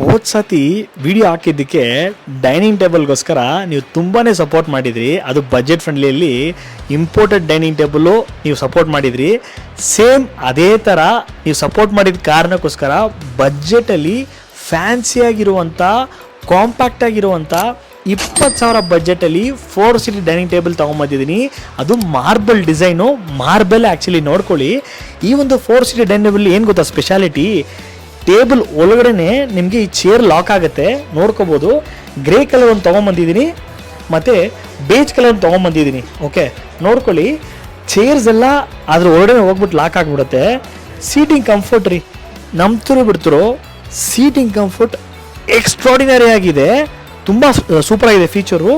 ಹೋದ ಸತಿ video ಹಾಕಿದ್ದಕ್ಕೆ dining ಟೇಬಲ್ಗೋಸ್ಕರ ನೀವು ತುಂಬಾ ಸಪೋರ್ಟ್ ಮಾಡಿದ್ರಿ. ಅದು ಬಜೆಟ್ ಫ್ರೆಂಡ್ಲಿಯಲ್ಲಿ ಇಂಪೋರ್ಟೆಡ್ ಡೈನಿಂಗ್ ಟೇಬಲು ನೀವು ಸಪೋರ್ಟ್ ಮಾಡಿದ್ರಿ. ಸೇಮ್ ಅದೇ ಥರ ನೀವು ಸಪೋರ್ಟ್ ಮಾಡಿದ ಕಾರಣಕ್ಕೋಸ್ಕರ ಬಜೆಟಲ್ಲಿ ಫ್ಯಾನ್ಸಿಯಾಗಿರುವಂಥ ಕಾಂಪ್ಯಾಕ್ಟಾಗಿರುವಂಥ 20,000 ಬಜೆಟಲ್ಲಿ 4 ಸೀಟ್ ಡೈನಿಂಗ್ ಟೇಬಲ್ ತೊಗೊಂಬಂದಿದ್ದೀನಿ. ಅದು ಮಾರ್ಬಲ್ ಡಿಸೈನು, ಮಾರ್ಬಲ್ ಆ್ಯಕ್ಚುಲಿ ನೋಡ್ಕೊಳ್ಳಿ. ಈ ಒಂದು 4 ಸೀಟ್ ಡೈನಿಂಗ್ ಟೇಬಲ್ ಏನು ಗೊತ್ತಾ ಸ್ಪೆಷಾಲಿಟಿ, ಟೇಬಲ್ ಒಳಗಡೆ ನಿಮಗೆ ಈ ಚೇರ್ ಲಾಕ್ ಆಗುತ್ತೆ, ನೋಡ್ಕೋಬೋದು. ಗ್ರೇ ಕಲರ್ ಒಂದು ತೊಗೊಂಬಂದಿದ್ದೀನಿ ಮತ್ತು ಬೇಜ್ ಕಲರ್ ಒಂದು ತೊಗೊಂಬಂದಿದ್ದೀನಿ. ಓಕೆ, ನೋಡ್ಕೊಳ್ಳಿ. ಚೇರ್ಸ್ ಎಲ್ಲ ಅದ್ರ ಒಳಗಡೆ ಹೋಗ್ಬಿಟ್ಟು ಲಾಕ್ ಆಗಿಬಿಡುತ್ತೆ. ಸೀಟಿಂಗ್ ಕಂಫರ್ಟ್ ರೀ, ನಂಬ್ತಿರೋ ಬಿಡ್ತಿರೋ ಸೀಟಿಂಗ್ ಕಂಫರ್ಟ್ ಎಕ್ಸ್ಟ್ರಾಡಿನರಿ ಆಗಿದೆ. ತುಂಬ ಸೂಪರಾಗಿದೆ ಫೀಚರು.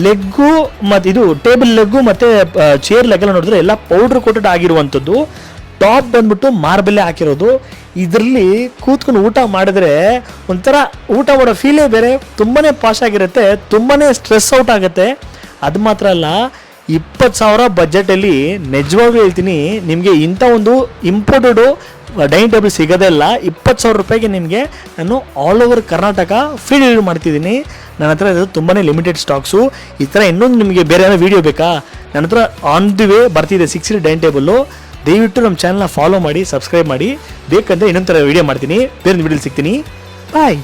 ಲೆಗ್ಗು ಮತ್ತು ಇದು ಟೇಬಲ್ ಲೆಗ್ಗು ಮತ್ತು ಚೇರ್ ಲೆಗ್ಗೆಲ್ಲ ನೋಡಿದ್ರೆ ಎಲ್ಲ ಪೌಡ್ರ್ ಕೋಟೆಡ್ ಆಗಿರುವಂಥದ್ದು. ಟಾಪ್ ಬಂದ್ಬಿಟ್ಟು ಮಾರ್ಬಲ್ಲೇ ಹಾಕಿರೋದು. ಇದರಲ್ಲಿ ಕೂತ್ಕೊಂಡು ಊಟ ಮಾಡಿದ್ರೆ ಒಂಥರ ಊಟ ಮಾಡೋ ಫೀಲೇ ಬೇರೆ, ತುಂಬಾ ಪಾಶ್ ಆಗಿರುತ್ತೆ, ತುಂಬಾ ಸ್ಟ್ರೆಸ್ ಔಟ್ ಆಗುತ್ತೆ. ಅದು ಮಾತ್ರ ಅಲ್ಲ, 20,000 ಬಜೆಟಲ್ಲಿ ನಿಜವಾಗ್ಲೂ ಹೇಳ್ತೀನಿ ನಿಮಗೆ ಇಂಥ ಒಂದು ಇಂಪೋರ್ಟೆಡು ಡೈನಿಂಗ್ ಟೇಬಲ್ ಸಿಗೋದೇ ಇಲ್ಲ. 20,000 ರೂಪಾಯಿಗೆ ನಿಮಗೆ ನಾನು all over Karnataka free delivery ಮಾಡ್ತಿದ್ದೀನಿ. ನನ್ನ ಹತ್ರ ಇದು ತುಂಬಾ ಲಿಮಿಟೆಡ್ ಸ್ಟಾಕ್ಸು. ಈ ಥರ ಇನ್ನೊಂದು ನಿಮಗೆ ಬೇರೆ ಏನೋ ವೀಡಿಯೋ ಬೇಕಾ, ನನ್ನ ಹತ್ರ ಆನ್ ದಿ ವೇ ಬರ್ತಿದೆ 6 ಸೀಟ್ ಡೈನಿಂಗ್ ಟೇಬಲ್ಲು. ದಯವಿಟ್ಟು ನಮ್ಮ ಚಾನಲ್ನ ಫಾಲೋ ಮಾಡಿ, ಸಬ್ಸ್ಕ್ರೈಬ್ ಮಾಡಿ. ಬೇಕಂದರೆ ಇನ್ನೊಂದು ಥರ ವೀಡಿಯೋ ಮಾಡ್ತೀನಿ. ಬೇರೆ ವೀಡಿಯೋಲಿ ಸಿಗ್ತೀನಿ. ಬಾಯ್.